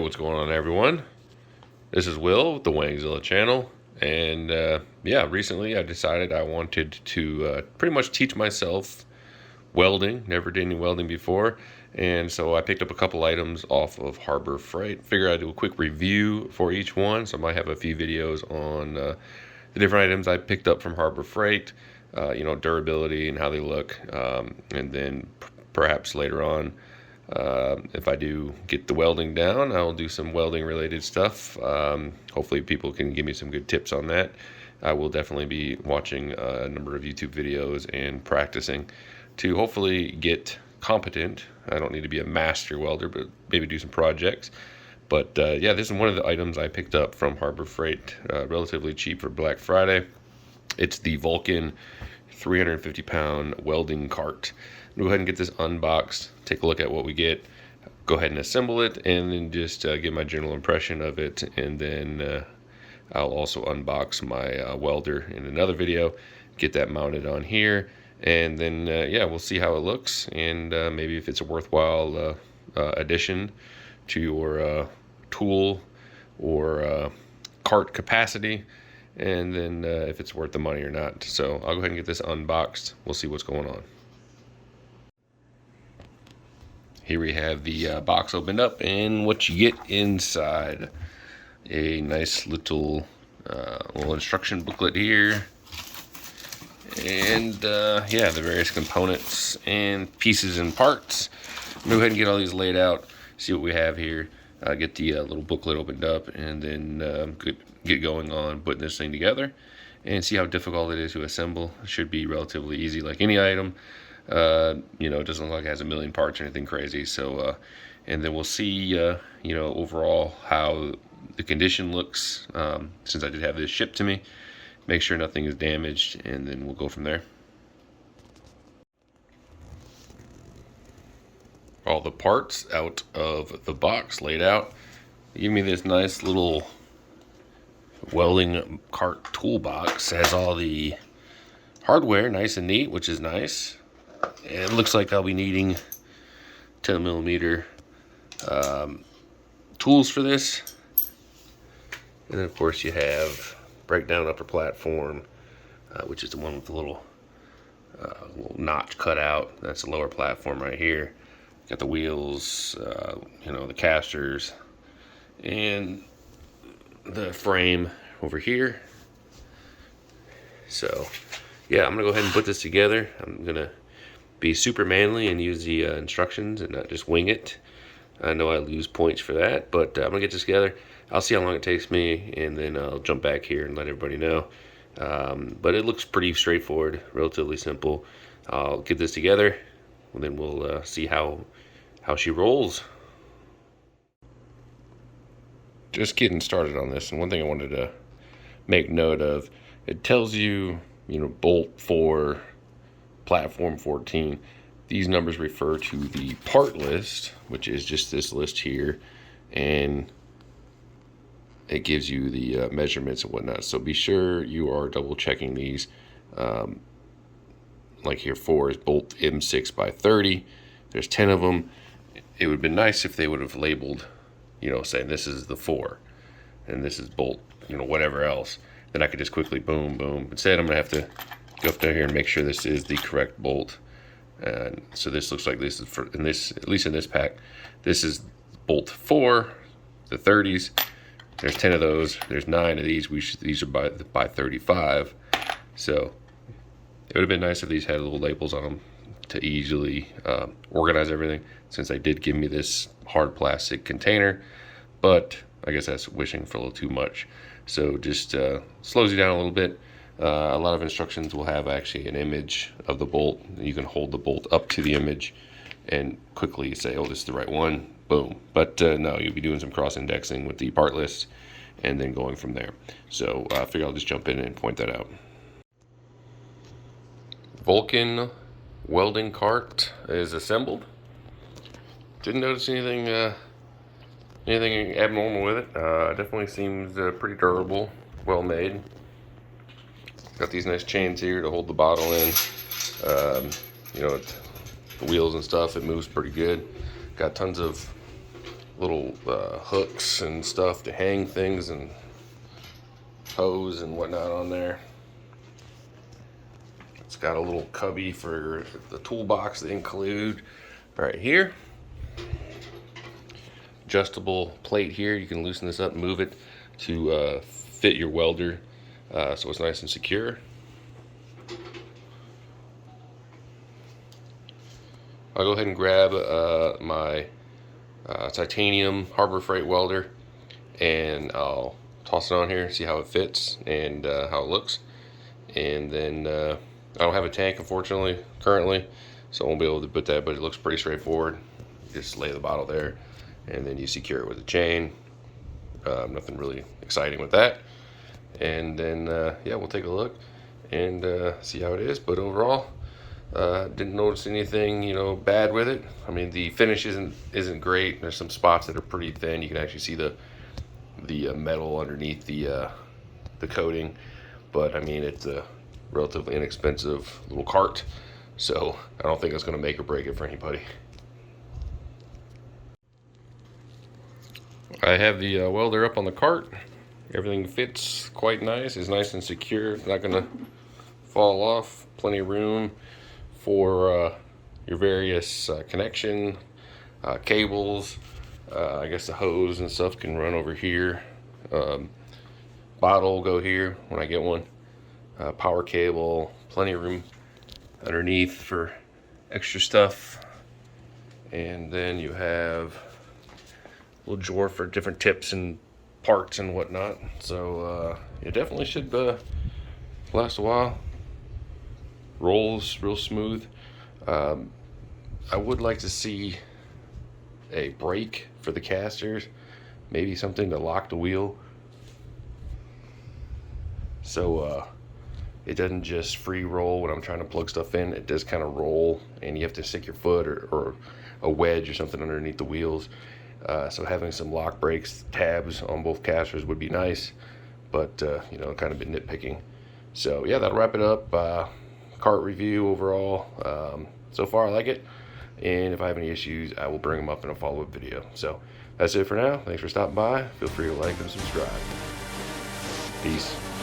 what's going on, everyone? This is Will with the Wangzilla channel, and recently I decided I wanted to pretty much teach myself welding. Never did any welding before, and so I picked up a couple items off of Harbor Freight. Figure I'd do a quick review for each one, so I might have a few videos on the different items I picked up from Harbor Freight, durability and how they look, and then perhaps later on, if I do get the welding down, I'll do some welding related stuff. Hopefully people can give me some good tips on that. I will definitely be watching a number of YouTube videos and practicing to hopefully get competent. I don't need to be a master welder, but maybe do some projects. But this is one of the items I picked up from Harbor Freight, relatively cheap for Black Friday. It's the VULCAN 350-pound welding cart. Go ahead and get this unboxed, take a look at what we get, go ahead and assemble it, and then just give my general impression of it. And then I'll also unbox my welder in another video, get that mounted on here, and then we'll see how it looks, and maybe if it's a worthwhile addition to your tool or cart capacity, and then if it's worth the money or not. So I'll go ahead and get this unboxed. We'll see what's going on. Here we have the box opened up, and what you get inside. A nice little instruction booklet here. And the various components and pieces and parts. Go ahead and get all these laid out, see what we have here. Get the little booklet opened up, and then get going on putting this thing together and see how difficult it is to assemble. It should be relatively easy, like any item. It doesn't look like it has a million parts or anything crazy. So, and then we'll see, overall how the condition looks, since I did have this shipped to me. Make sure nothing is damaged, and then we'll go from there. All the parts out of the box laid out. They give me this nice little welding cart toolbox. It has all the hardware, nice and neat, which is nice. It looks like I'll be needing 10mm tools for this. And then of course you have breakdown upper platform, which is the one with the little notch cut out. That's the lower platform right here. Got the wheels, the casters, and the frame over here. So yeah, I'm gonna go ahead and put this together. I'm gonna be super manly and use the instructions and not just wing it. I know I lose points for that, but I'm gonna get this together. I'll see how long it takes me, and then I'll jump back here and let everybody know. But it looks pretty straightforward, relatively simple. I'll get this together, and then we'll see how she rolls. Just getting started on this, and one thing I wanted to make note of, it tells you, bolt 4, platform 14. These numbers refer to the part list, which is just this list here, and it gives you the measurements and whatnot. So be sure you are double checking these. Like here, 4 is bolt M6 by 30. There's 10 of them. It would have been nice if they would have labeled, saying this is the 4 and this is bolt, whatever else. Then I could just quickly boom, boom. Instead, I'm gonna have to go up there here and make sure this is the correct bolt. And so this looks like this is for, in this, at least in this pack, this is bolt 4, the 30s. There's 10 of those. There's 9 of these. These are by 35. So it would have been nice if these had little labels on them to easily organize everything, since they did give me this hard plastic container. But I guess that's wishing for a little too much. So just slows you down a little bit. A lot of instructions will have actually an image of the bolt. You can hold the bolt up to the image and quickly say, oh, this is the right one, boom. But no, you'll be doing some cross-indexing with the part list and then going from there. So I figure I'll just jump in and point that out. VULCAN welding cart is assembled. Didn't notice anything abnormal with it. Definitely seems pretty durable, well made. Got these nice chains here to hold the bottle in. The wheels and stuff, it moves pretty good. Got tons of little hooks and stuff to hang things and hose and whatnot on there. It's got a little cubby for the toolbox they include right here. Adjustable plate here. You can loosen this up and move it to fit your welder, so it's nice and secure. I'll go ahead and grab my titanium Harbor Freight welder, and I'll toss it on here, see how it fits and how it looks. And then I don't have a tank, unfortunately, currently, so I won't be able to put that, but it looks pretty straightforward. Just lay the bottle there, and then you secure it with a chain. Nothing really exciting with that. And then, yeah, we'll take a look and see how it is. But overall, didn't notice anything, you know, bad with it. I mean, the finish isn't great. There's some spots that are pretty thin. You can actually see the metal underneath the coating. But I mean, it's a relatively inexpensive little cart, so I don't think it's going to make or break it for anybody. I have the welder up on the cart. Everything fits quite nice. It's nice and secure. It's not going to fall off. Plenty of room for your various connection cables. I guess the hose and stuff can run over here. Bottle will go here when I get one. Power cable, plenty of room underneath for extra stuff. And then you have a little drawer for different tips and parts and whatnot. So it definitely should last a while. Rolls real smooth. I would like to see a brake for the casters, maybe something to lock the wheel, so it doesn't just free roll when I'm trying to plug stuff in. It does kind of roll, and you have to stick your foot or a wedge or something underneath the wheels. So having some lock brakes tabs on both casters would be nice, but you know, kind of been nitpicking. So yeah, that'll wrap it up. Cart review overall. So far I like it, and if I have any issues, I will bring them up in a follow-up video. So that's it for now. Thanks for stopping by. Feel free to like and subscribe. Peace.